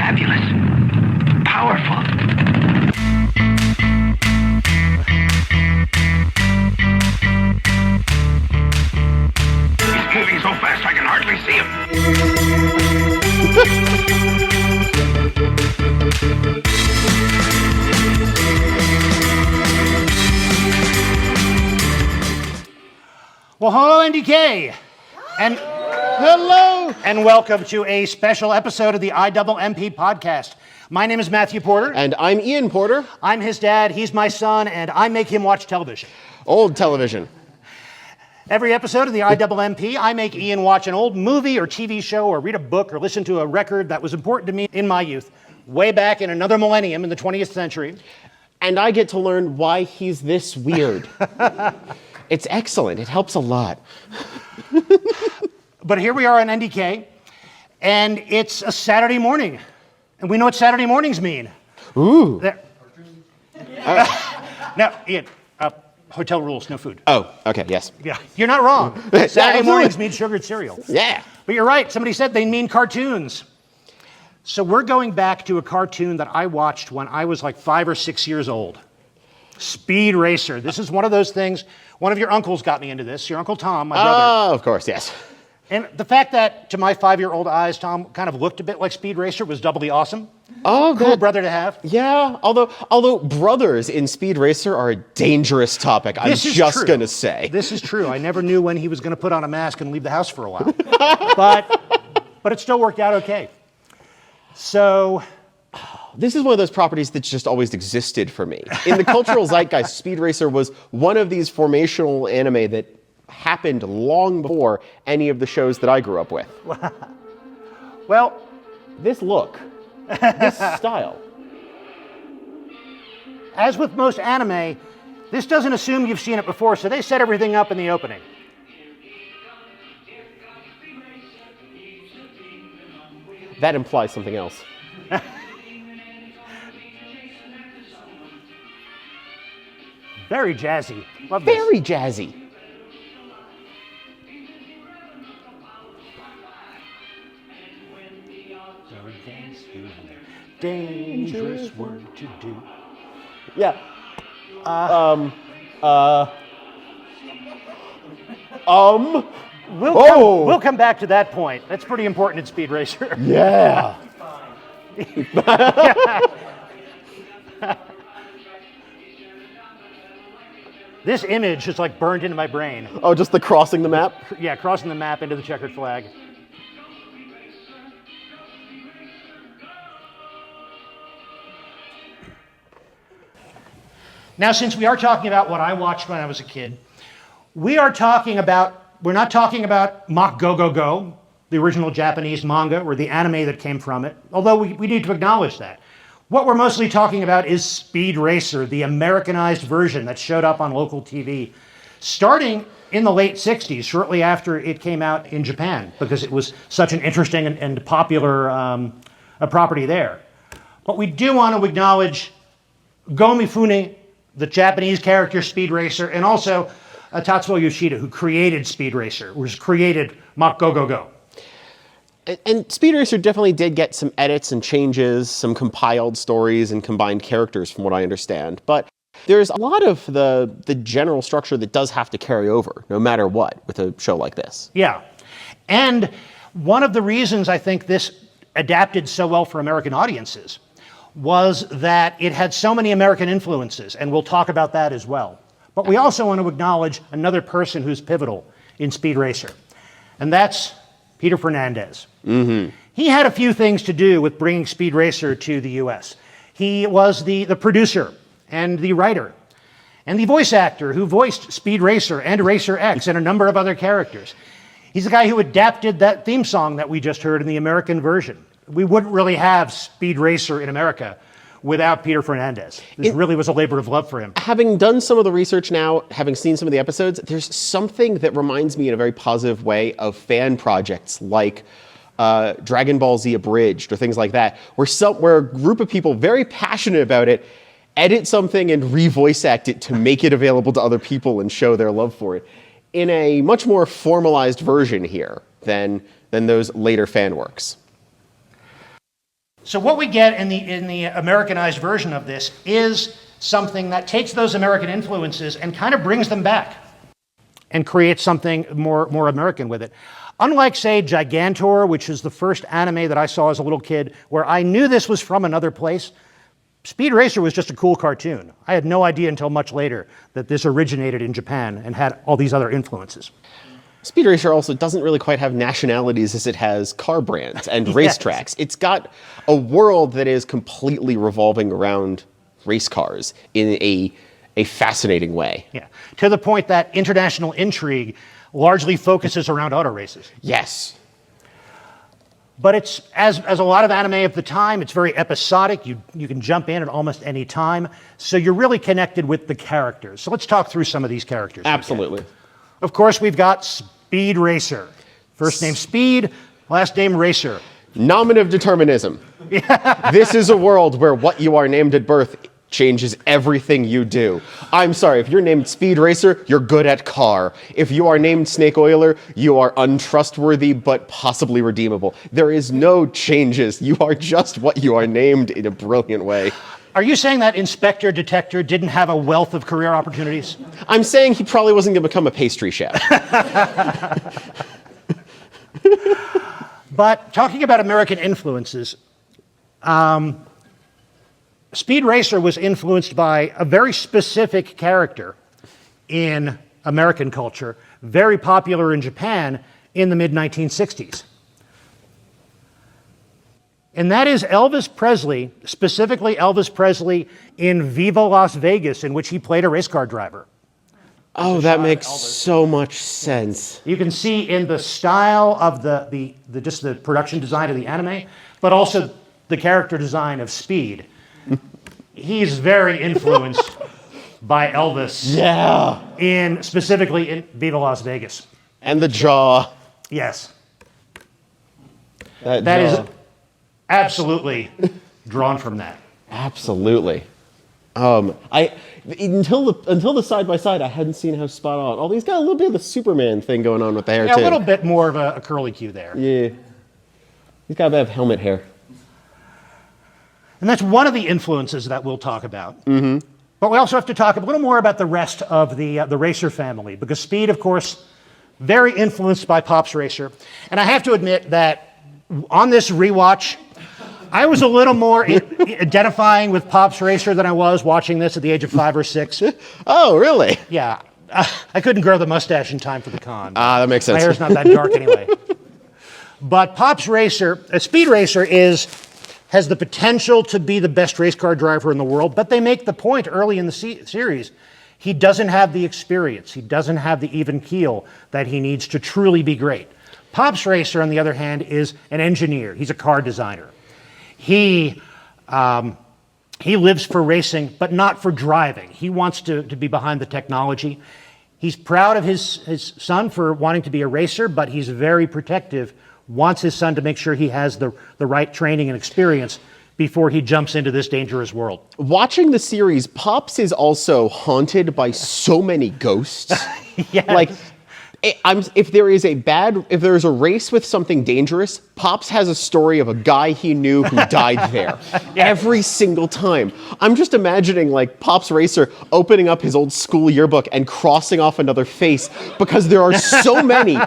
Fabulous. Powerful. He's moving so fast I can hardly see him. Well, hello, NDK. And hello. And welcome to a special episode of the IMMP podcast. My name is Matthew Porter. And I'm Ian Porter. I'm his dad, he's my son, and I make him watch television. Old television. Every episode of the IMMP, I make Ian watch an old movie or TV show or read a book or listen to a record that was important to me in my youth, way back in another millennium in the 20th century. And I get to learn why he's this weird. It's excellent. It helps a lot. But here we are on NDK, and it's a Saturday morning. And we know what Saturday mornings mean. Ooh. Now, Ian, hotel rules, no food. Oh, okay, yes. Yeah, you're not wrong. Saturday mornings mean sugared cereal. Yeah. But you're right. Somebody said they mean cartoons. So we're going back to a cartoon that I watched when I was like 5 or 6 years old. Speed Racer. This is one of those things. One of your uncles got me into this. Your Uncle Tom, my brother. Oh, of course, yes. And the fact that, to my 5-year-old eyes, Tom kind of looked a bit like Speed Racer was doubly awesome. Oh, cool brother to have. Yeah, although brothers in Speed Racer are a dangerous topic, I'm just going to say. This is true. I never knew when he was going to put on a mask and leave the house for a while. but it still worked out okay. So this is one of those properties that's just always existed for me. In the cultural zeitgeist, Speed Racer was one of these formational anime that happened long before any of the shows that I grew up with. Well, this look, this style. As with most anime, this doesn't assume you've seen it before, so they set everything up in the opening. That implies something else. Very jazzy. Love this. Very jazzy. Dangerous work to do. Yeah. We'll come back to that point. That's pretty important in Speed Racer. Yeah. This image is like burned into my brain. Oh, just the crossing the map? Yeah, crossing the map into the checkered flag. Now, since we are talking about what I watched when I was a kid, we're not talking about Mach Go Go Go, the original Japanese manga, or the anime that came from it, although we need to acknowledge that. What we're mostly talking about is Speed Racer, the Americanized version that showed up on local TV, starting in the late 60s, shortly after it came out in Japan, because it was such an interesting and popular a property there. But we do want to acknowledge Go Mifune, the Japanese character Speed Racer, and also Tatsuo Yoshida, who created Speed Racer, who created Mach Go Go Go. And Speed Racer definitely did get some edits and changes, some compiled stories and combined characters from what I understand. But there's a lot of the general structure that does have to carry over, no matter what, with a show like this. Yeah. And one of the reasons I think this adapted so well for American audiences was that it had so many American influences, and we'll talk about that as well. But we also want to acknowledge another person who's pivotal in Speed Racer, and that's Peter Fernandez. Mm-hmm. He had a few things to do with bringing Speed Racer to the US. He was the producer and the writer and the voice actor who voiced Speed Racer and Racer X and a number of other characters. He's the guy who adapted that theme song that we just heard in the American version. We wouldn't really have Speed Racer in America without Peter Fernandez. This really was a labor of love for him. Having done some of the research now, having seen some of the episodes, there's something that reminds me in a very positive way of fan projects like Dragon Ball Z Abridged or things like that, where a group of people very passionate about it edit something and re-voice act it to make it available to other people and show their love for it in a much more formalized version here than those later fan works. So what we get in the Americanized version of this is something that takes those American influences and kind of brings them back and creates something more American with it. Unlike, say, Gigantor, which is the first anime that I saw as a little kid, where I knew this was from another place, Speed Racer was just a cool cartoon. I had no idea until much later that this originated in Japan and had all these other influences. Speed Racer also doesn't really quite have nationalities as it has car brands and racetracks. It's got a world that is completely revolving around race cars in a fascinating way. Yeah, to the point that international intrigue largely focuses around auto races. Yes. But it's, as a lot of anime of the time, it's very episodic. You can jump in at almost any time. So you're really connected with the characters. So let's talk through some of these characters. Absolutely. Of course, we've got Speed Racer. First name Speed, last name Racer. Nominative determinism. This is a world where what you are named at birth changes everything you do. I'm sorry, if you're named Speed Racer, you're good at car. If you are named Snake Oiler, you are untrustworthy but possibly redeemable. There is no changes. You are just what you are named in a brilliant way. Are you saying that Inspector Detector didn't have a wealth of career opportunities? I'm saying he probably wasn't going to become a pastry chef. But talking about American influences, Speed Racer was influenced by a very specific character in American culture, very popular in Japan in the mid-1960s. And that is Elvis Presley, specifically Elvis Presley in Viva Las Vegas, in which he played a race car driver. Oh, that makes so much sense. You can see in the style of just the production design of the anime, but also the character design of Speed. He's very influenced by Elvis. Yeah. Specifically in Viva Las Vegas. And the jaw. Yes. That That jaw. is absolutely drawn from that. Absolutely. Until the side by side, I hadn't seen how spot on. Although he's got a little bit of the Superman thing going on with the hair Yeah, too. a little bit more of a curly Q there. Yeah. He's got a bit of helmet hair. And that's one of the influences that we'll talk about. Mm-hmm. But we also have to talk a little more about the rest of the Racer family, because Speed, of course, very influenced by Pops Racer. And I have to admit that on this rewatch, I was a little more identifying with Pops Racer than I was watching this at the age of 5 or 6. Oh, really? Yeah. I couldn't grow the mustache in time for the con. Ah, that makes sense. My hair's not that dark anyway. But Pops Racer, Speed Racer has the potential to be the best race car driver in the world, but they make the point early in the series, he doesn't have the experience, he doesn't have the even keel that he needs to truly be great. Pops Racer, on the other hand, is an engineer. He's a car designer. He lives for racing, but not for driving. He wants to be behind the technology. He's proud of his son for wanting to be a racer, but he's very protective, wants his son to make sure he has the right training and experience before he jumps into this dangerous world. Watching the series, Pops is also haunted by so many ghosts. Yes. Like, if there is a race with something dangerous, Pops has a story of a guy he knew who died there. Every single time. I'm just imagining like Pops Racer opening up his old school yearbook and crossing off another face because there are so many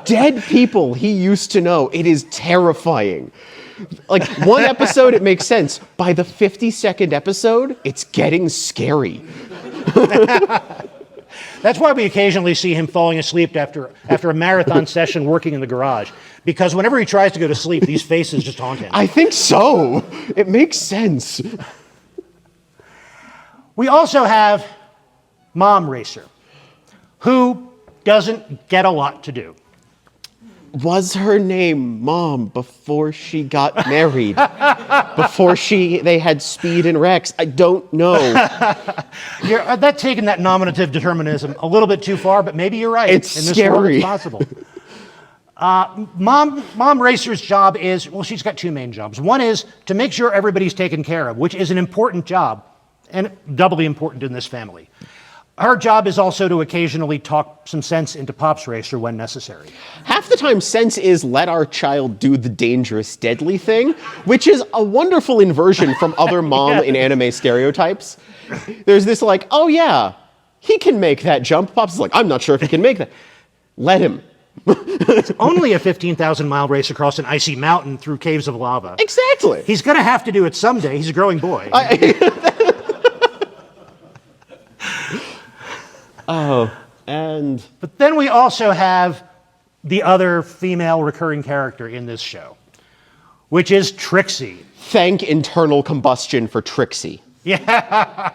dead people he used to know. It is terrifying. Like one episode, it makes sense. By the 52nd episode, it's getting scary. That's why we occasionally see him falling asleep after a marathon session working in the garage. Because whenever he tries to go to sleep, these faces just haunt him. I think so. It makes sense. We also have Mom Racer, who doesn't get a lot to do. Was her name Mom before she got married? Before they had Speed and Rex? I don't know. That's taking that nominative determinism a little bit too far, but maybe you're right. It's in this scary. world, it's possible. Mom Racer's job is, well, she's got two main jobs. One is to make sure everybody's taken care of, which is an important job, and doubly important in this family. Her job is also to occasionally talk some sense into Pops Racer when necessary. Half the time, sense is let our child do the dangerous, deadly thing, which is a wonderful inversion from other mom in anime stereotypes. There's this like, oh yeah, he can make that jump. Pops is like, I'm not sure if he can make that. Let him. It's only a 15,000-mile race across an icy mountain through caves of lava. Exactly. He's going to have to do it someday. He's a growing boy. But then we also have the other female recurring character in this show, which is Trixie. Thank internal combustion for Trixie. Yeah.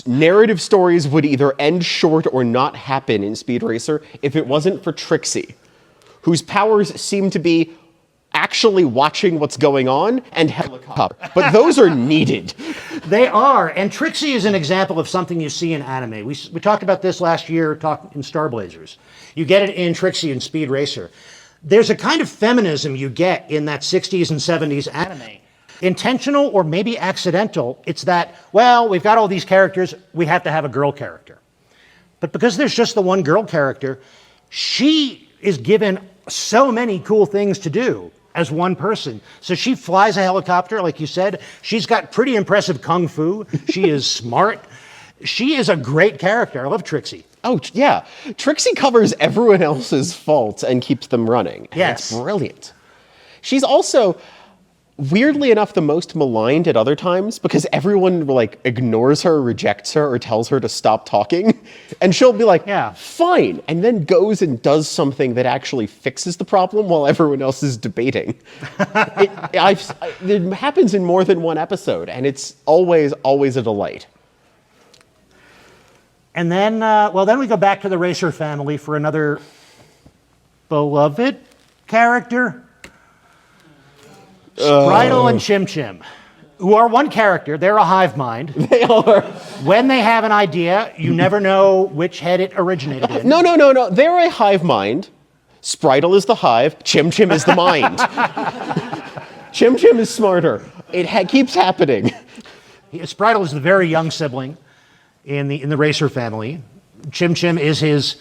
Narrative stories would either end short or not happen in Speed Racer if it wasn't for Trixie, whose powers seem to be actually watching what's going on and helicopter. But those are needed. They are. And Trixie is an example of something you see in anime. We talked about this last year in Star Blazers. You get it in Trixie and Speed Racer. There's a kind of feminism you get in that 60s and 70s anime. Intentional or maybe accidental, it's that, well, we've got all these characters, we have to have a girl character. But because there's just the one girl character, she is given so many cool things to do as one person. So she flies a helicopter, like you said. She's got pretty impressive kung fu. She is smart. She is a great character. I love Trixie. Oh, yeah. Trixie covers everyone else's faults and keeps them running. Yes. That's brilliant. She's also, weirdly enough, the most maligned at other times because everyone like ignores her, rejects her, or tells her to stop talking. And she'll be like, yeah, fine, and then goes and does something that actually fixes the problem while everyone else is debating. It happens in more than one episode, and it's always a delight. And then, then we go back to the Racer family for another beloved character. Spritle and Chim Chim, who are one character. They're a hive mind. They are. When they have an idea, you never know which head it originated in. No. They're a hive mind. Spritle is the hive. Chim Chim is the mind. Chim Chim is smarter. It keeps happening. Spritle is the very young sibling in the Racer family. Chim Chim is his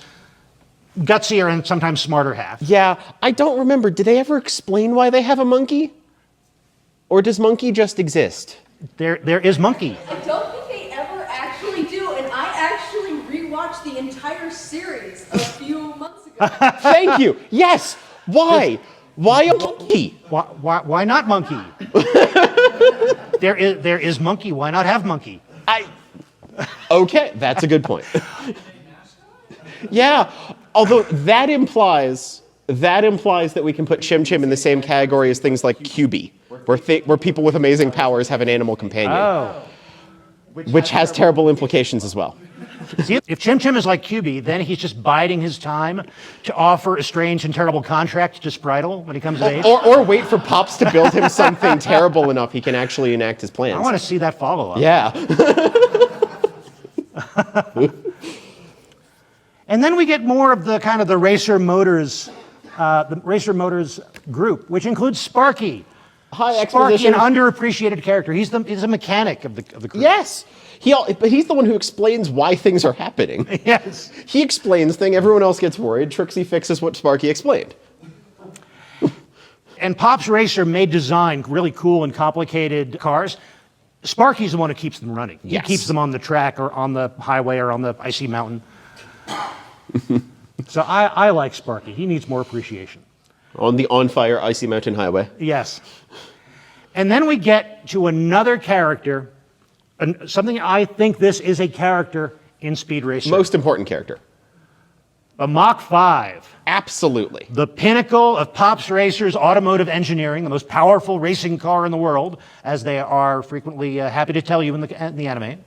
gutsier and sometimes smarter half. Yeah, I don't remember. Did they ever explain why they have a monkey? Or does Monkey just exist? There is Monkey. I don't think they ever actually do, and I actually rewatched the entire series a few months ago. Thank you. Yes. Why? Why a monkey? Why not Monkey? There is Monkey. Why not have Monkey? Okay, that's a good point. Yeah, although that implies that we can put Chim Chim in the same category as things like QB, where people with amazing powers have an animal companion, which has terrible implications as well. See, if Chim Chim is like QB, then he's just biding his time to offer a strange and terrible contract to Spritle when he comes of age. Or wait for Pops to build him something terrible enough he can actually enact his plans. I want to see that follow-up. Yeah. And then we get more of the kind of the Racer Motors group, which includes Sparky. Hi, Sparky, an underappreciated character. He's a mechanic of the group. Yes. But he's the one who explains why things are happening. Yes. He explains things, everyone else gets worried, Trixie fixes what Sparky explained. And Pops Racer may design really cool and complicated cars. Sparky's the one who keeps them running. Yes. He keeps them on the track or on the highway or on the icy mountain. So I like Sparky. He needs more appreciation. On the on-fire icy mountain highway. Yes. And then we get to another character, something I think this is a character in Speed Racer. Most important character. A Mach 5. Absolutely. The pinnacle of Pops Racer's automotive engineering, the most powerful racing car in the world, as they are frequently happy to tell you in the anime.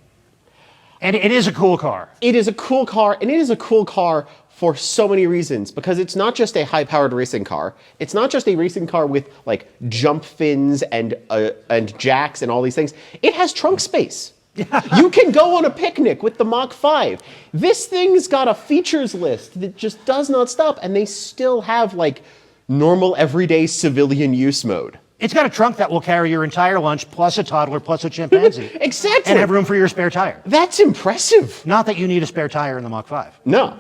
And it is a cool car. It is a cool car, and it is a cool car for so many reasons, because it's not just a high-powered racing car. It's not just a racing car with like jump fins and jacks and all these things. It has trunk space. You can go on a picnic with the Mach 5. This thing's got a features list that just does not stop, and they still have like normal everyday civilian use mode. It's got a trunk that will carry your entire lunch, plus a toddler, plus a chimpanzee. Exactly. And have room for your spare tire. That's impressive. Not that you need a spare tire in the Mach 5. No.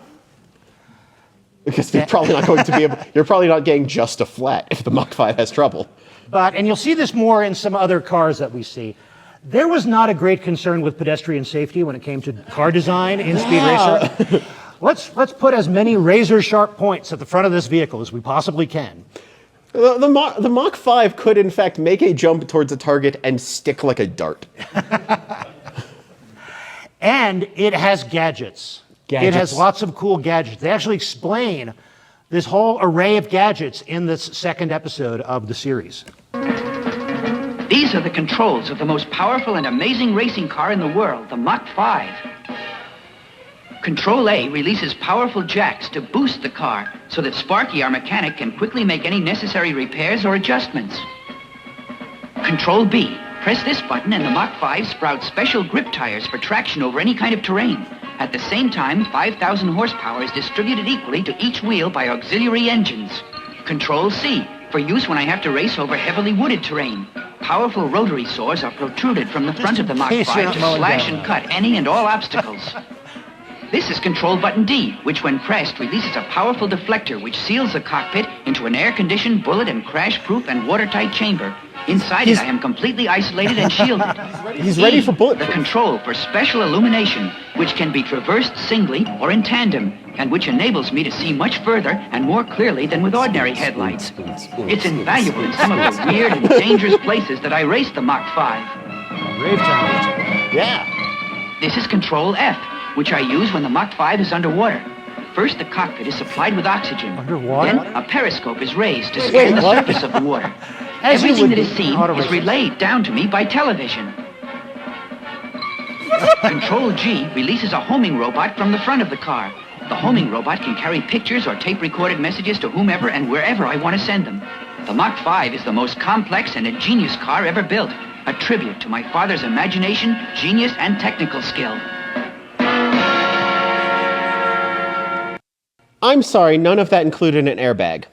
Because you're probably not going to be able, you're probably not getting just a flat if the Mach 5 has trouble. But, and you'll see this more in some other cars that we see, there was not a great concern with pedestrian safety when it came to car design in Speed Racer. Let's put as many razor-sharp points at the front of this vehicle as we possibly can. The Mach 5 could, in fact, make a jump towards a target and stick like a dart. And it has gadgets. It has lots of cool gadgets. They actually explain this whole array of gadgets in this second episode of the series. These are the controls of the most powerful and amazing racing car in the world, the Mach 5. Control A releases powerful jacks to boost the car so that Sparky, our mechanic, can quickly make any necessary repairs or adjustments. Control B. Press this button and the Mach 5 sprouts special grip tires for traction over any kind of terrain. At the same time, 5,000 horsepower is distributed equally to each wheel by auxiliary engines. Control C. For use when I have to race over heavily wooded terrain. Powerful rotary saws are protruded from the front of the Mach 5 to slash and cut any and all obstacles. This is Control Button D, which when pressed releases a powerful deflector which seals the cockpit into an air-conditioned, bullet and crash-proof and watertight chamber. Inside it I am completely isolated and shielded. He's ready for bulletproof. The control for special illumination, which can be traversed singly or in tandem, and which enables me to see much further and more clearly than with ordinary headlights. It's invaluable in some of the weird and dangerous places that I race the Mach 5. Rave time. Yeah. This is Control F, which I use when the Mach 5 is underwater. First, the cockpit is supplied with oxygen. Underwater? Then, a periscope is raised to scan the surface of the water. Everything that is seen is relayed down to me by television. Control G releases a homing robot from the front of the car. The homing robot can carry pictures or tape-recorded messages to whomever and wherever I want to send them. The Mach 5 is the most complex and ingenious car ever built, a tribute to my father's imagination, genius, and technical skill. I'm sorry, none of that included an airbag.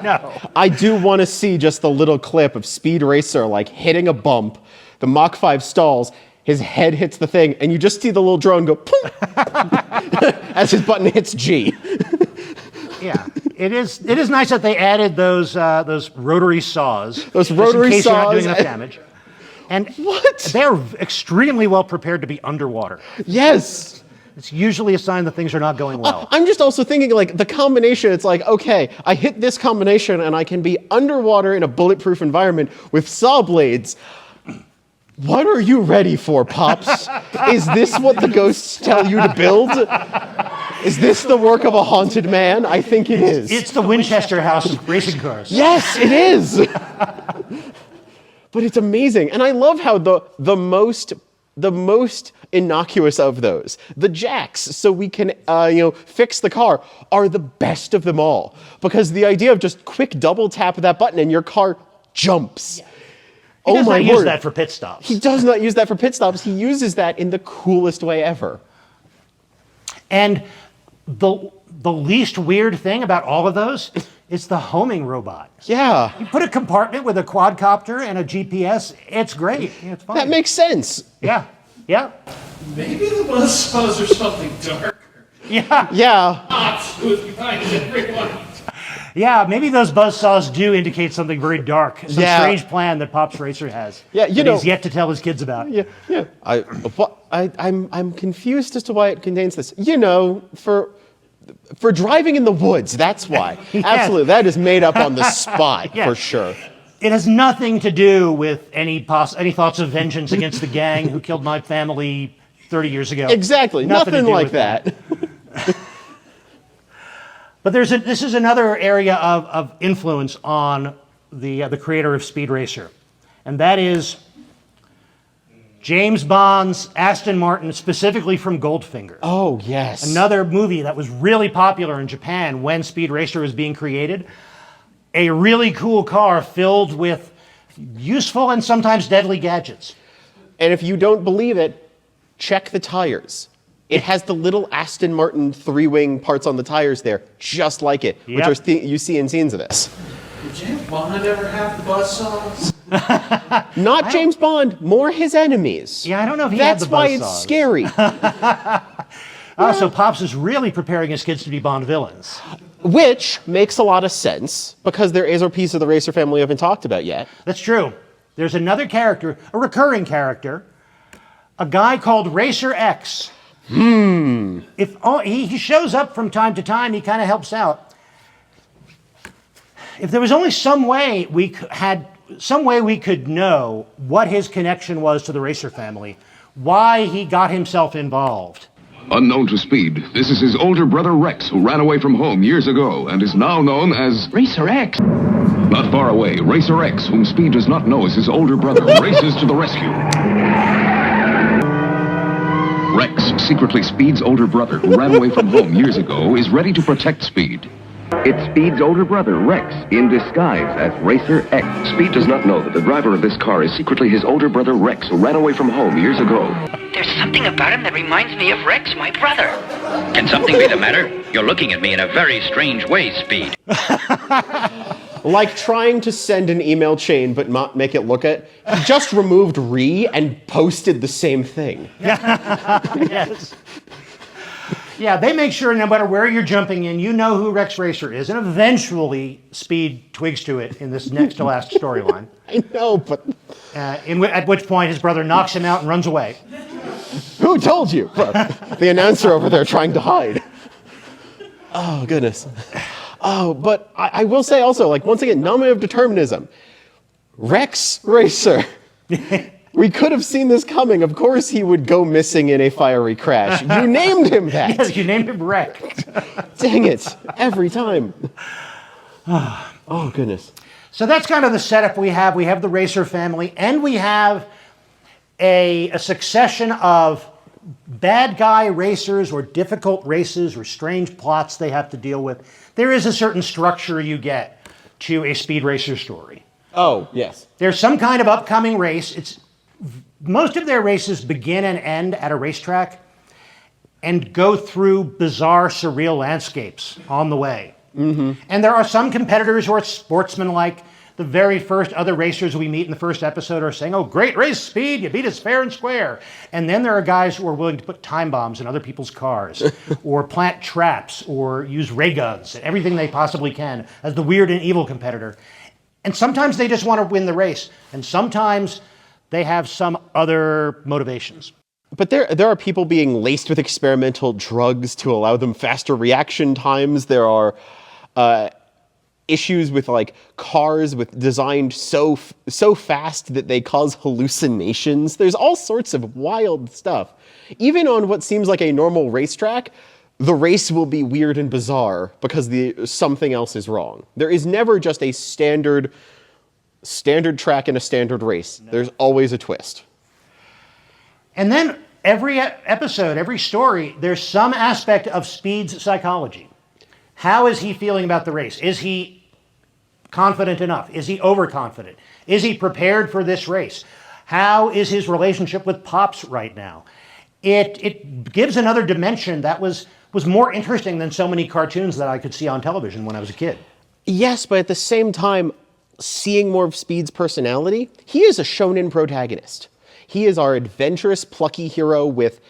No. I do want to see just the little clip of Speed Racer like hitting a bump, the Mach 5 stalls, his head hits the thing, and you just see the little drone go poof, as his button hits G. Yeah, it is nice that they added those rotary saws. Those just rotary in case saws. You're not doing enough damage. And What? they're extremely well prepared to be underwater. Yes. It's usually a sign that things are not going well. I'm just also thinking like the combination, it's like, okay, I hit this combination and I can be underwater in a bulletproof environment with saw blades. What are you ready for, Pops? Is this what the ghosts tell you to build? Is this the work of a haunted man? I think it is. It's the Winchester House of racing cars. Yes, it is. But it's amazing. And I love how the most innocuous of those, the jacks, so we can fix the car, are the best of them all. Because the idea of just quick double tap of that button and your car jumps. He does not use word. that for pit stops. He does not use that for pit stops. He uses that in the coolest way ever. And the least weird thing about all of those is the homing robot. Yeah. You put a compartment with a quadcopter and a GPS, it's great. Yeah, it's fine. That makes sense. Yeah. Maybe the buzzsaws are something darker. Yeah. Ops was behind everyone. Yeah, maybe those buzzsaws do indicate something very dark. Some Yeah. strange plan that Pops Racer has. Yeah, that he's yet to tell his kids about. Yeah. I'm confused as to why it contains this. For driving in the woods, that's why. Yeah. Absolutely, that is made up on the spot, Yeah. for sure. It has nothing to do with any thoughts of vengeance against the gang who killed my family 30 years ago. Exactly, Nothing to nothing do like with that. But this is another area of influence on the creator of Speed Racer, and that is James Bond's Aston Martin, specifically from Goldfinger. Oh, yes. Another movie that was really popular in Japan when Speed Racer was being created. A really cool car filled with useful and sometimes deadly gadgets. And if you don't believe it, check the tires. It has the little Aston Martin three-wing parts on the tires there, just like it, Yep. which you see in scenes of this. Did James Bond ever have the buzzsaws? Not James Bond, more his enemies. Yeah, I don't know if he That's had the why buzzsaws. it's scary. So Pops is really preparing his kids to be Bond villains. Which makes a lot of sense, because there is a piece of the Racer family I haven't talked about yet. That's true. There's another character, a recurring character, a guy called Racer X. If he shows up from time to time, he kind of helps out. If there was only some way we could know what his connection was to the Racer family, why he got himself involved. Unknown to Speed, this is his older brother Rex, who ran away from home years ago and is now known as Racer X. Not far away, Racer X, whom Speed does not know is his older brother, races to the rescue. Rex, secretly Speed's older brother who ran away from home years ago, is ready to protect Speed. It's Speed's older brother, Rex, in disguise as Racer X. Speed does not know that the driver of this car is secretly his older brother, Rex, who ran away from home years ago. There's something about him that reminds me of Rex, my brother. Can something be the matter? You're looking at me in a very strange way, Speed. Like trying to send an email chain but not make it look it. He just removed re and posted the same thing. Yes. Yeah, they make sure no matter where you're jumping in, you know who Rex Racer is, and eventually Speed twigs to it in this next to last storyline. I know, but At which point his brother knocks him out and runs away. who told you? The announcer over there trying to hide. Oh, goodness. Oh, but I will say also, like, once again, nominative determinism. Rex Racer. We could have seen this coming. Of course he would go missing in a fiery crash. You named him that. Yes, you named him Rex. Dang it. Every time. Oh, goodness. So that's kind of the setup we have. We have the Racer family, and we have a succession of bad guy racers or difficult races or strange plots they have to deal with. There is a certain structure you get to a Speed Racer story. Oh, yes. There's some kind of upcoming race. Most of their races begin and end at a racetrack and go through bizarre, surreal landscapes on the way. Mm-hmm. And there are some competitors who are sportsmanlike. The very first other racers we meet in the first episode are saying, "Oh, great race, Speed, you beat us fair and square." And then there are guys who are willing to put time bombs in other people's cars or plant traps or use ray guns and everything they possibly can as the weird and evil competitor. And sometimes they just want to win the race, and sometimes they have some other motivations. But there are people being laced with experimental drugs to allow them faster reaction times. There are issues with like cars designed so fast that they cause hallucinations. There's all sorts of wild stuff. Even on what seems like a normal racetrack, the race will be weird and bizarre because something else is wrong. There is never just a standard track in a standard race. No. There's always a twist. And then every episode, every story, there's some aspect of Speed's psychology. How is he feeling about the race? Is he confident enough? Is he overconfident? Is he prepared for this race? How is his relationship with Pops right now? It gives another dimension that was more interesting than so many cartoons that I could see on television when I was a kid. Yes, but at the same time, seeing more of Speed's personality, he is a shonen protagonist. He is our adventurous, plucky hero with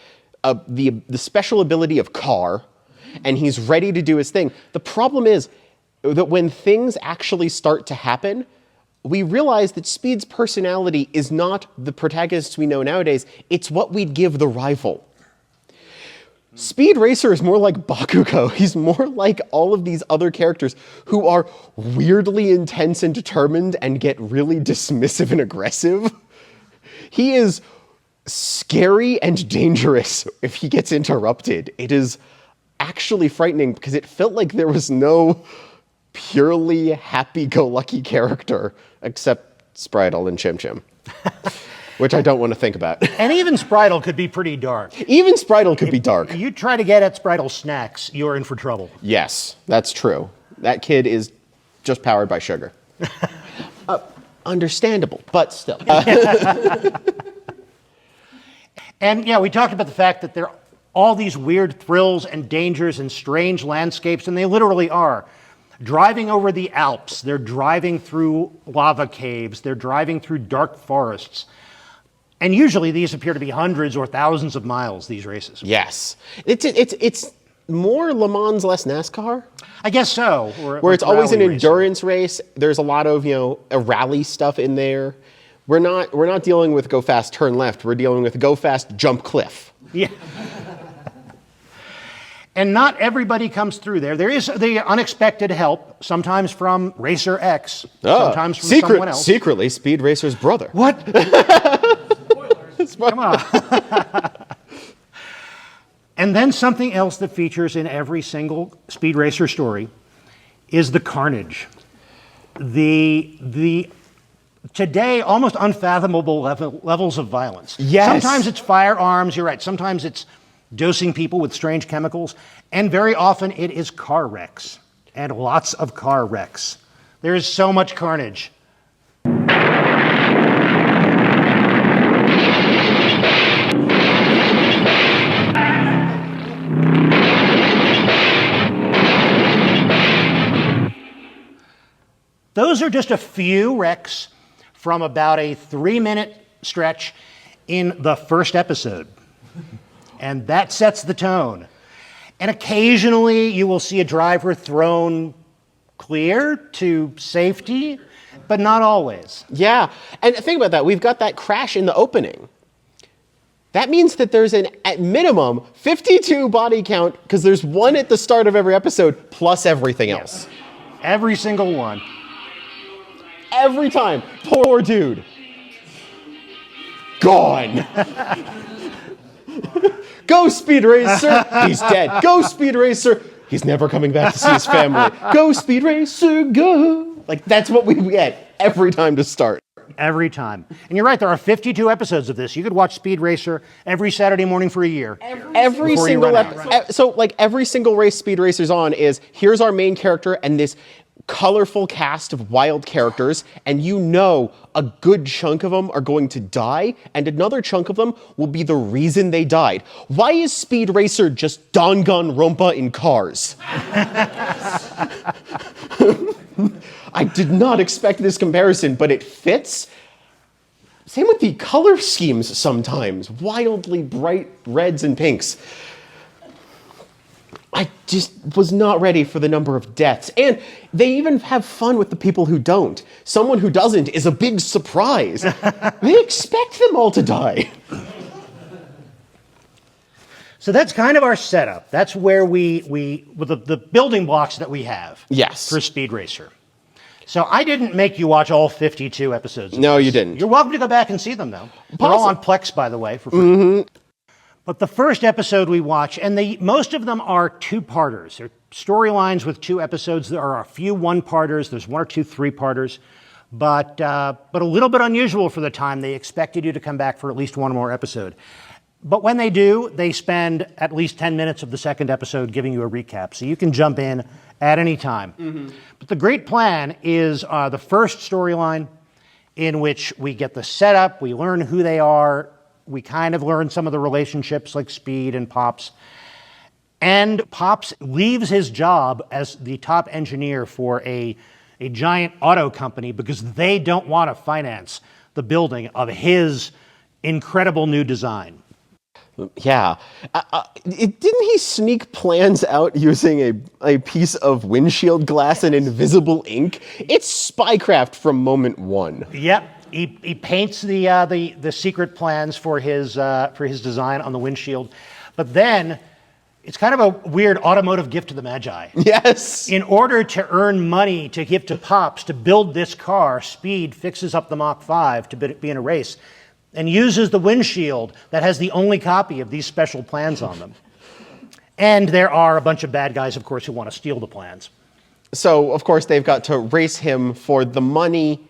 the special ability of car, and he's ready to do his thing. The problem is that when things actually start to happen, we realize that Speed's personality is not the protagonists we know nowadays, it's what we'd give the rival. Speed Racer is more like Bakugo. He's more like all of these other characters who are weirdly intense and determined and get really dismissive and aggressive. He is scary and dangerous if he gets interrupted. It is actually frightening because it felt like there was no purely happy-go-lucky character except Spritle and Chim Chim. Which I don't want to think about. And even Spritle could be pretty dark. Even Spritle could be dark. You try to get at Spritle snacks, you're in for trouble. Yes, that's true. That kid is just powered by sugar. Understandable, but still. And yeah, we talked about the fact that there are all these weird thrills and dangers and strange landscapes, and they literally are. driving over the Alps. They're driving through lava caves. They're driving through dark forests. And usually these appear to be hundreds or thousands of miles, these races. Yes. It's more Le Mans, less NASCAR. I guess so. Where it's always an rally racing. endurance race. There's a lot of, a rally stuff in there. We're not dealing with go fast, turn left. We're dealing with go fast, jump cliff. Yeah. And not everybody comes through there. There is the unexpected help, sometimes from Racer X, sometimes from someone else. Secretly, Speed Racer's brother. What? Come on. And then something else that features in every single Speed Racer story is the carnage. The today almost unfathomable levels of violence. Yes. Sometimes it's firearms, you're right. Sometimes it's dosing people with strange chemicals. And very often it is car wrecks. And lots of car wrecks. There is so much carnage. Those are just a few wrecks from about a 3-minute stretch in the first episode. And that sets the tone. And occasionally you will see a driver thrown clear to safety, but not always. Yeah, and think about that. We've got that crash in the opening. That means that there's at minimum, 52 body count, because there's one at the start of every episode, plus everything else. Every single one. Every time. Poor dude. Gone. Go, Speed Racer. He's dead. Go, Speed Racer. He's never coming back to see his family. Go, Speed Racer, go. Like, that's what we get every time to start. Every time. And you're right, there are 52 episodes of this. You could watch Speed Racer every Saturday morning for a year. Every single episode. So, like, every single race Speed Racer's on is, here's our main character and this colorful cast of wild characters, and a good chunk of them are going to die, and another chunk of them will be the reason they died. Why is Speed Racer just Danganronpa in cars? I did not expect this comparison, but it fits. Same with the color schemes sometimes. Wildly bright reds and pinks. I just was not ready for the number of deaths. And they even have fun with the people who don't. Someone who doesn't is a big surprise. They expect them all to die. So that's kind of our setup. That's where with the building blocks that we have. Yes. For Speed Racer. So I didn't make you watch all 52 episodes. No, you didn't. You're welcome to go back and see them, though. They're all on Plex, by the way, for free. Mm-hmm. But the first episode we watch, and most of them are two-parters. They're storylines with 2 episodes. There are a few one-parters. There's 1 or 2 three-parters. But a little bit unusual for the time. They expected you to come back for at least 1 more episode. But when they do, they spend at least 10 minutes of the second episode giving you a recap. So you can jump in at any time. Mm-hmm. But the great plan is the first storyline in which we get the setup, we learn who they are, we kind of learn some of the relationships like Speed and Pops. And Pops leaves his job as the top engineer for a giant auto company because they don't want to finance the building of his incredible new design. Yeah. Didn't he sneak plans out using a piece of windshield glass and invisible ink? It's spycraft from moment 1. Yep. He paints the secret plans for his design on the windshield, but then it's kind of a weird automotive gift to the Magi. Yes. In order to earn money to give to Pops to build this car, Speed fixes up the Mach 5 to be in a race and uses the windshield that has the only copy of these special plans on them. And there are a bunch of bad guys, of course, who want to steal the plans. So, of course, they've got to race him for the money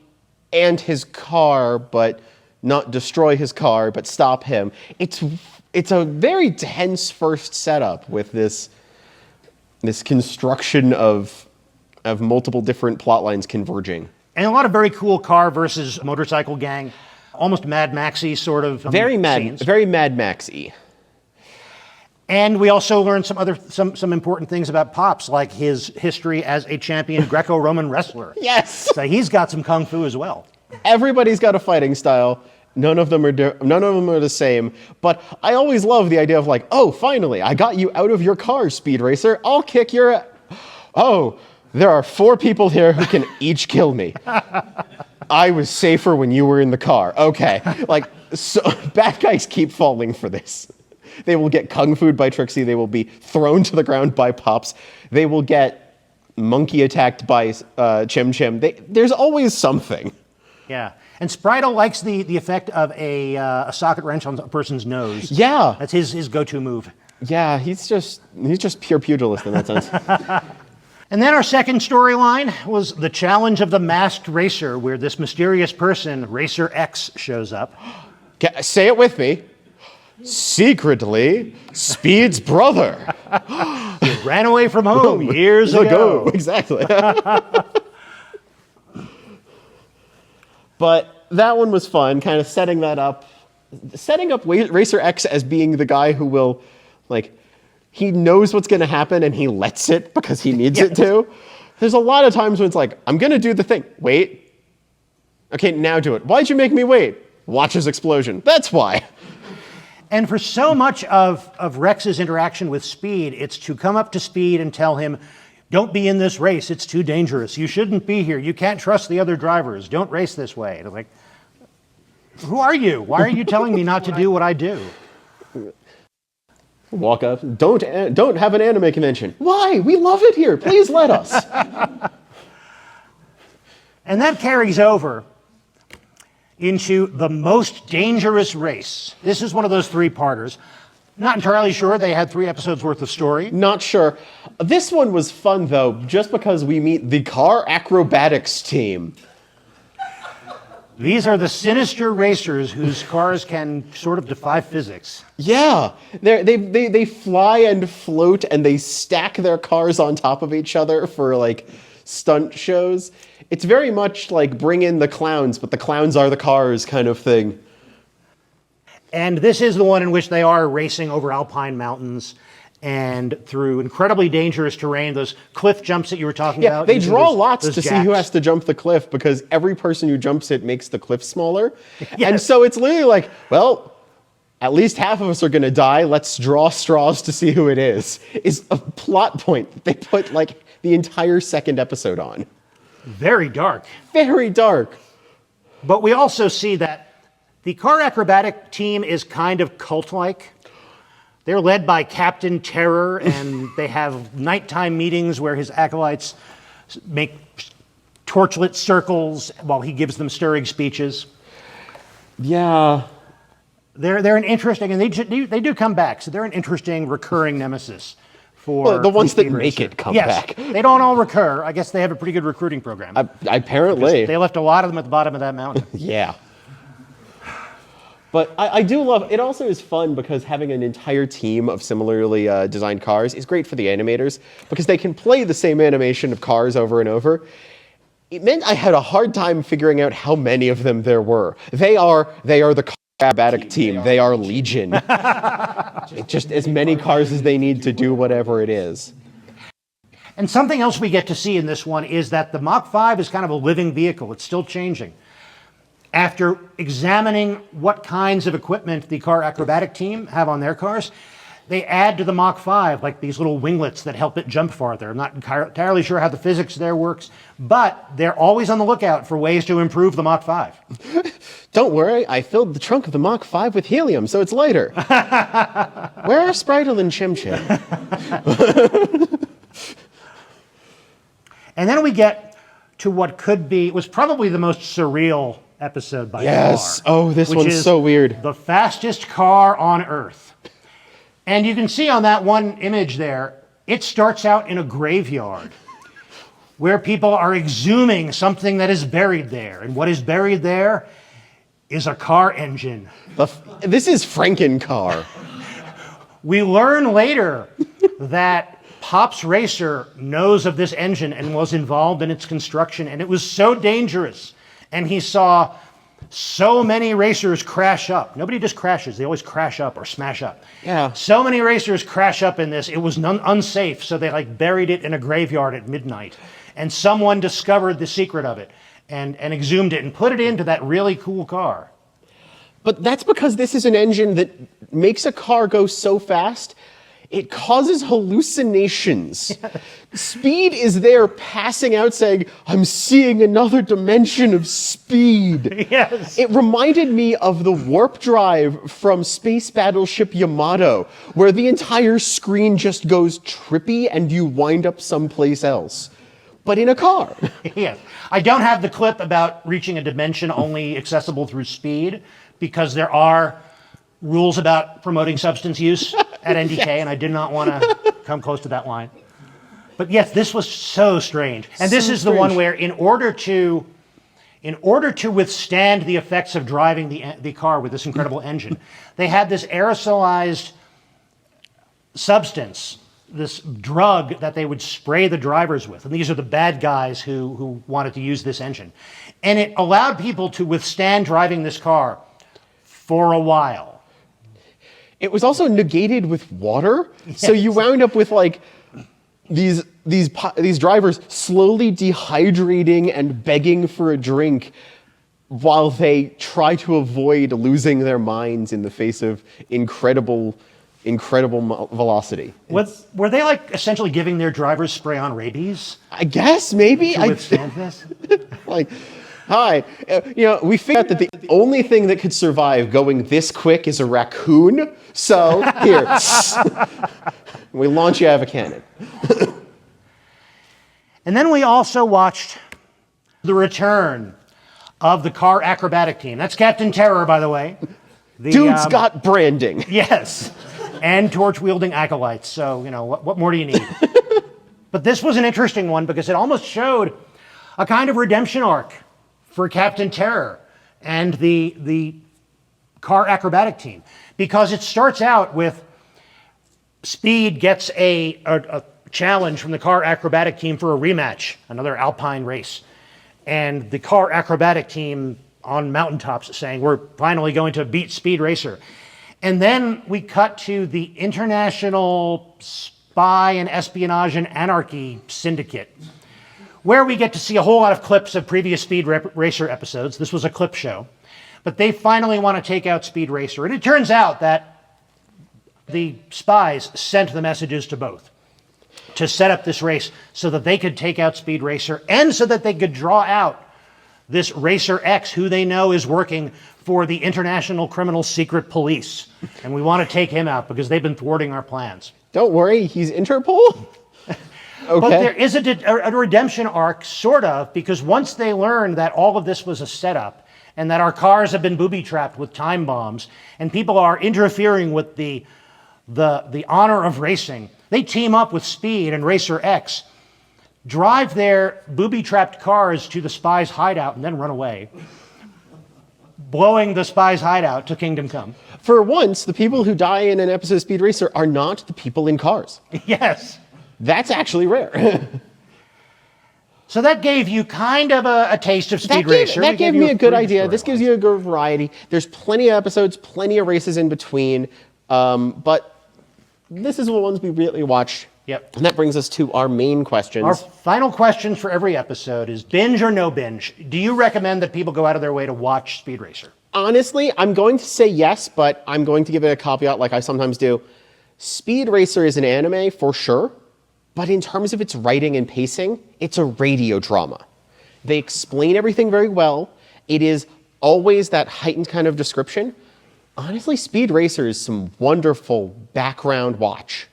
and his car, but not destroy his car, but stop him. It's a very tense first setup with this construction of multiple different plot lines converging. And a lot of very cool car versus motorcycle gang, almost Mad Maxy sort of Very Mad scenes. Very Mad Maxy. And we also learned some important things about Pops, like his history as a champion Greco-Roman wrestler. Yes. So he's got some kung fu as well. Everybody's got a fighting style. None of them are the same. But I always love the idea of like, oh, finally, I got you out of your car, Speed Racer. I'll kick your. Oh, there are 4 people here who can each kill me. I was safer when you were in the car. Okay, like so, bad guys keep falling for this. They will get kung fu'd by Trixie. They will be thrown to the ground by Pops. They will get monkey attacked by Chim Chim. There's always something. Yeah, and Spritle likes the effect of a socket wrench on a person's nose. Yeah, that's his go-to move. Yeah, he's just pure pugilist in that sense. And then our second storyline was the challenge of the masked racer, where this mysterious person, Racer X, shows up. Say it with me. Secretly, Speed's brother. He ran away from home years ago. Exactly. But that one was fun, kind of setting up Racer X as being the guy who will, like, he knows what's going to happen and he lets it because he needs it to. There's a lot of times when it's like, I'm going to do the thing. Wait. Okay, now do it. Why'd you make me wait? Watch his explosion. That's why. And for so much of Rex's interaction with Speed, it's to come up to Speed and tell him, don't be in this race. It's too dangerous. You shouldn't be here. You can't trust the other drivers. Don't race this way. And I'm like, who are you? Why are you telling me not to do what I do? Walk up. Don't have an anime convention. Why? We love it here. Please let us. And that carries over into the most dangerous race. This is one of those 3-parters. Not entirely sure they had 3 episodes worth of story. Not sure. This one was fun though, just because we meet the car acrobatics team. These are the sinister racers whose cars can sort of defy physics. Yeah, they fly and float and they stack their cars on top of each other for like stunt shows. It's very much like bring in the clowns, but the clowns are the cars kind of thing. And this is the one in which they are racing over alpine mountains and through incredibly dangerous terrain, those cliff jumps that you were talking about. Yeah, they draw lots to see who has to jump the cliff because every person who jumps it makes the cliff smaller. Yes. And so it's literally like, well, at least half of us are going to die. Let's draw straws to see who it is a plot point that they put like the entire second episode on. Very dark. Very dark. But we also see that the car acrobatic team is kind of cult-like. They're led by Captain Terror, and they have nighttime meetings where his acolytes make torchlit circles while he gives them stirring speeches. Yeah. They're an interesting, and they do come back, so they're an interesting recurring nemesis for the ones that Speed make Racer. it come back. They don't all recur. I guess they have a pretty good recruiting program. Apparently. They left a lot of them at the bottom of that mountain. Yeah. But I do love, it also is fun because having an entire team of similarly designed cars is great for the animators because they can play the same animation of cars over and over. It meant I had a hard time figuring out how many of them there were. They are the car acrobatic team. They are legion. Just as many cars as they need to do whatever it is. And something else we get to see in this one is that the Mach 5 is kind of a living vehicle. It's still changing. After examining what kinds of equipment the car acrobatic team have on their cars, they add to the Mach 5 like these little winglets that help it jump farther. I'm not entirely sure how the physics there works, but they're always on the lookout for ways to improve the Mach 5. Don't worry, I filled the trunk of the Mach 5 with helium, so it's lighter. Where are Spritle and Chim Chim? And then we get to what was probably the most surreal episode by far. Yes. Oh, this one's so weird. The fastest car on Earth. And you can see on that one image there, it starts out in a graveyard where people are exhuming something that is buried there. And what is buried there is a car engine. This is Frankencar. We learn later that Pops Racer knows of this engine and was involved in its construction, and it was so dangerous. And he saw So many racers crash up. Nobody just crashes. They always crash up or smash up. Yeah. So many racers crash up in this. It was unsafe, so they like buried it in a graveyard at midnight. And someone discovered the secret of it and exhumed it and put it into that really cool car. But that's because this is an engine that makes a car go so fast, it causes hallucinations. Speed is there passing out saying, I'm seeing another dimension of speed. Yes. It reminded me of the warp drive from Space Battleship Yamato, where the entire screen just goes trippy and you wind up someplace else. But in a car. Yes. I don't have the clip about reaching a dimension only accessible through speed, because there are rules about promoting substance use at NDK, yes. And I did not want to come close to that line. But yes, this was so strange. And this is the one where in order to withstand the effects of driving the car with this incredible engine, they had this aerosolized substance, this drug that they would spray the drivers with. And these are the bad guys who wanted to use this engine. And it allowed people to withstand driving this car for a while. It was also negated with water, yes. So you wound up with like these drivers slowly dehydrating and begging for a drink while they try to avoid losing their minds in the face of incredible velocity. Were they like essentially giving their drivers spray on rabies? I guess maybe to withstand this. Like. Hi, we figured out that the only thing that could survive going this quick is a raccoon. So here, we launch you out of a cannon. And then we also watched the return of the car acrobatic team. That's Captain Terror, by the way. Dude's got branding. Yes, and torch-wielding acolytes. So, what more do you need? But this was an interesting one because it almost showed a kind of redemption arc for Captain Terror and the car acrobatic team, because it starts out with Speed gets a challenge from the car acrobatic team for a rematch, another Alpine race, and the car acrobatic team on mountaintops saying, we're finally going to beat Speed Racer. And then we cut to the International Spy and Espionage and Anarchy Syndicate, where we get to see a whole lot of clips of previous Speed Racer episodes. This was a clip show. But they finally want to take out Speed Racer. And it turns out that the spies sent the messages to both to set up this race so that they could take out Speed Racer and so that they could draw out this Racer X, who they know is working for the International Criminal Secret Police. And we want to take him out because they've been thwarting our plans. Don't worry, he's Interpol? Okay. But there is a redemption arc, sort of, because once they learn that all of this was a setup and that our cars have been booby-trapped with time bombs and people are interfering with the honor of racing, they team up with Speed and Racer X, drive their booby-trapped cars to the spy's hideout, and then run away, blowing the spy's hideout to Kingdom Come. For once, the people who die in an episode of Speed Racer are not the people in cars. Yes. That's actually rare. So that gave you kind of a taste of Speed Racer. That gave me a good idea. This gives you a good variety. There's plenty of episodes, plenty of races in between, but this is the ones we really watched. Yep. And that brings us to our main questions. Our final questions for every episode is binge or no binge? Do you recommend that people go out of their way to watch Speed Racer? Honestly, I'm going to say yes, but I'm going to give it a caveat like I sometimes do. Speed Racer is an anime for sure. But in terms of its writing and pacing, it's a radio drama. They explain everything very well. It is always that heightened kind of description. Honestly, Speed Racer is some wonderful background watch.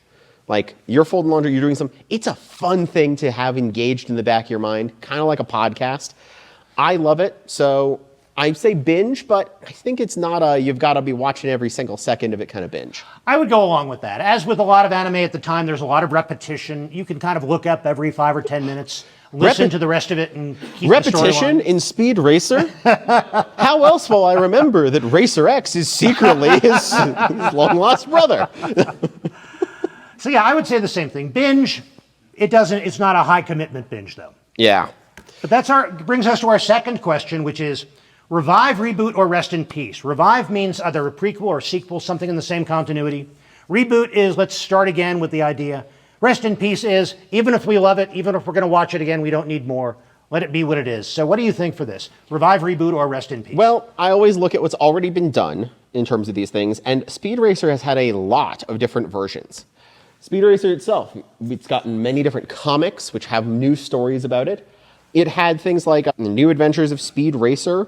Like, you're folding laundry, you're doing something. It's a fun thing to have engaged in the back of your mind, kind of like a podcast. I love it, so I say binge, but I think it's not a you've got to be watching every single second of it kind of binge. I would go along with that. As with a lot of anime at the time, there's a lot of repetition. You can kind of look up every 5 or 10 minutes, listen to the rest of it, and keep repetition the storyline. In Speed Racer? How else will I remember that Racer X is secretly his long-lost brother? So yeah, I would say the same thing. Binge, it's not a high commitment binge though. Yeah. But brings us to our second question, which is, Revive, reboot, or rest in peace. Revive means either a prequel or a sequel, something in the same continuity. Reboot is let's start again with the idea. Rest in peace is even if we love it, even if we're going to watch it again, we don't need more. Let it be what it is. So what do you think for this? Revive, reboot, or rest in peace? Well, I always look at what's already been done in terms of these things, and Speed Racer has had a lot of different versions. Speed Racer itself, it's gotten many different comics which have new stories about it. It had things like The New Adventures of Speed Racer,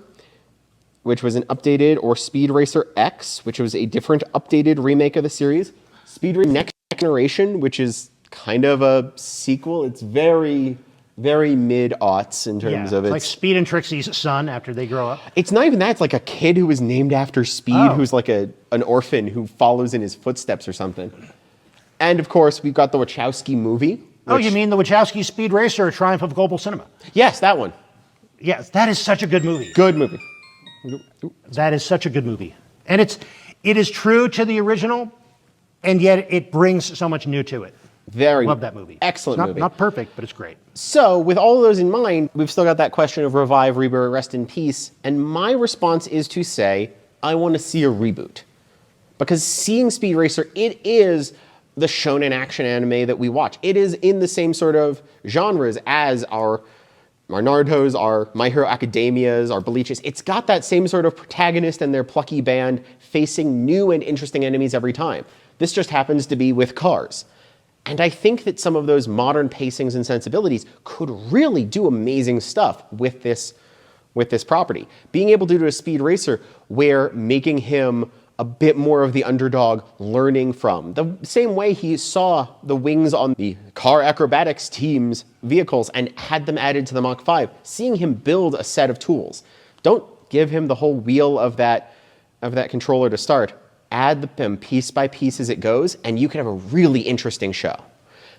which was an updated, or Speed Racer X, which was a different updated remake of the series. Speed Racer Next Generation, which is kind of a sequel. It's very, very mid-aughts in terms of it's its... like Speed and Trixie's son after they grow up. It's not even that. It's like a kid who was named after Speed, who's like an orphan who follows in his footsteps or something. And, of course, we've got the Wachowski movie. Oh, you mean the Wachowski Speed Racer, Triumph of Global Cinema? Yes, that one. Yes, that is such a good movie. Good movie. That is such a good movie. And it is true to the original, and yet it brings so much new to it. Love that movie. Excellent movie. Not perfect, but it's great. So, with all of those in mind, we've still got that question of revive, reboot, rest in peace. And my response is to say, I want to see a reboot. Because seeing Speed Racer, it is the shonen action anime that we watch. It is in the same sort of genres as our Naruto's, our My Hero Academias, our Bleaches. It's got that same sort of protagonist and their plucky band facing new and interesting enemies every time. This just happens to be with cars. And I think that some of those modern pacings and sensibilities could really do amazing stuff with this property. Being able to do a Speed Racer where making him a bit more of the underdog, learning from the same way he saw the wings on the car acrobatics team's vehicles and had them added to the Mach 5, seeing him build a set of tools. Don't give him the whole wheel of that controller to start. Add them piece by piece as it goes, and you can have a really interesting show.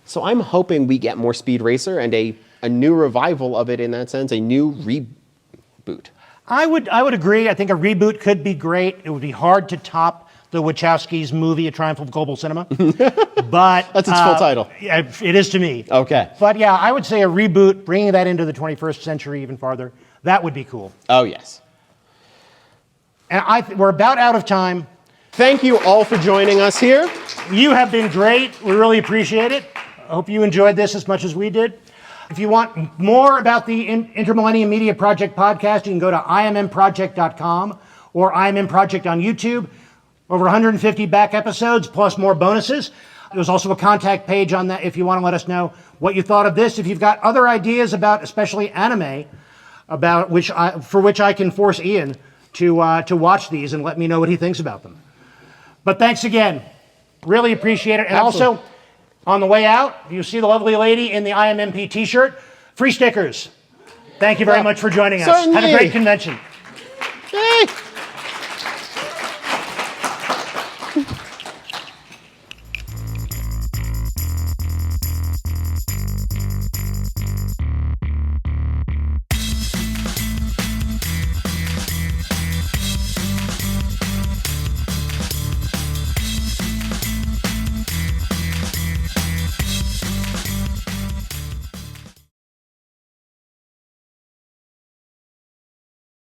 So I'm hoping we get more Speed Racer and a new revival of it in that sense, a new reboot. I would agree. I think a reboot could be great. It would be hard to top the Wachowskis' movie, A Triumph of Global Cinema. But that's its full title. Yeah, it is to me. Okay. But yeah, I would say a reboot, bringing that into the 21st century even farther, that would be cool. Oh, yes. And we're about out of time. Thank you all for joining us here. You have been great. We really appreciate it. I hope you enjoyed this as much as we did. If you want more about the Intermillennium Media Project podcast, you can go to IMMProject.com or IMM Project on YouTube. Over 150 back episodes, plus more bonuses. There's also a contact page on that if you want to let us know what you thought of this. If you've got other ideas about, especially anime, for which I can force Ian to watch these and let me know what he thinks about them. But thanks again. Really appreciate it. And Absolutely. also, on the way out, you see the lovely lady in the IMMP t-shirt. Free stickers. Thank you very much for joining us. Certainly. Had a great convention. Hey.